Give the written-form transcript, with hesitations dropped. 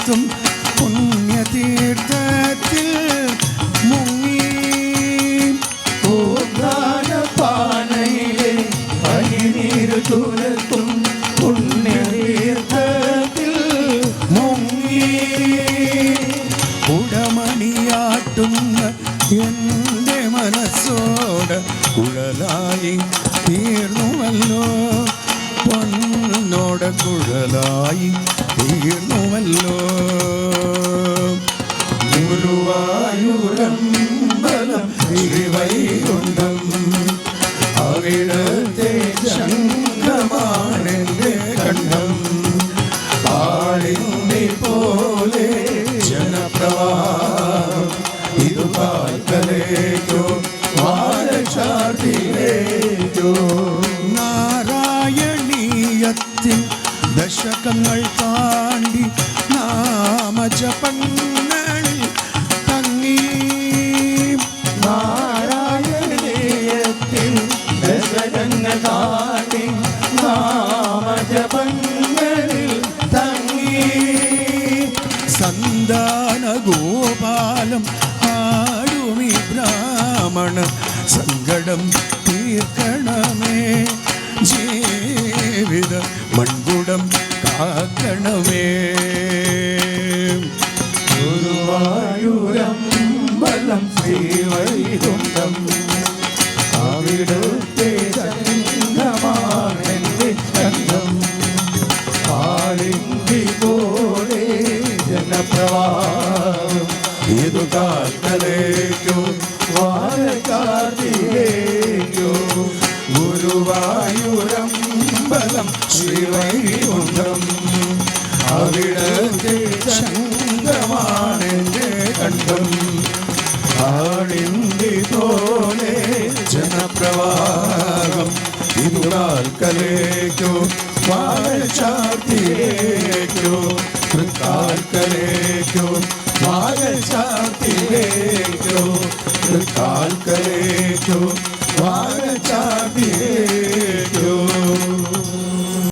ചൂരത്തും പുണ്യതീർത്ഥത്തിൽ മുങ്ങി പാനയിലെ പനിനീര് ചൂരത്തും പുണ്യതീർത്ഥത്തിൽ മുങ്ങി ഉടമണിയാട്ടുന്ന എൻ്റെ മനസ്സോട് കുഴലായി തീർന്നുവല്ലോ, പൊന്നോട് കുഴലായി തീർന്നുവല്ലോ. ഗുരുവായൂരമ്പലം ശ്രീവൈകുണ്ഠം അവിടത്തെ ശംഖമാണെന്റെ കണ്ഠം. ആളിന്നി പോലെ ജനപ്രവാഹം ഇതു കാൽക്കലേക്കോ വാരശാർത്തിലേക്കോ. നാരായണീയത്തിൻ ദശകങ്ങൾ താണ്ടി നാമജപങ്ങളിൽ തങ്ങി. നാരായണീയത്തിൻ ദശകങ്ങൾ താണ്ടി നാമജപങ്ങളിൽ തങ്ങി. സന്താന ഗോപാലം ആടുമി ബ്രാഹ്മണ സങ്കടം തീർക്കണമേ, ജീവിത മൺകുടം കാക്കണമേ. ഗുരുവായൂരമ്പലം ശ്രീവൈകുണ്ഠം അവിടുത്തെ ശംഖമാണെന്റെ കണ്ഠം. ആളിന്തി പോലെ ജനപ്രവാഹം ഇതു കാൽക്കലേക്കോ വാരക്കാർത്തിലേക്കോ. ഗുരുവായൂരമ്പലം ശ്രീവൈകുണ്ഠം അവിടത്തെ ശംഖമാണെന്റെ കണ്ഠം. ആളിന്തി പോലെ ജനപ്രവാഹം ഇതു കാൽക്കലേക്കോ വാരശാർത്തിലേക്കോ. തൃക്കാൽക്കലേക്കോ വാരശാർത്തിലേക്കോ. തൃക്കാൽക്കലേക്കോ വാരശാർത്തിലേക്കോ.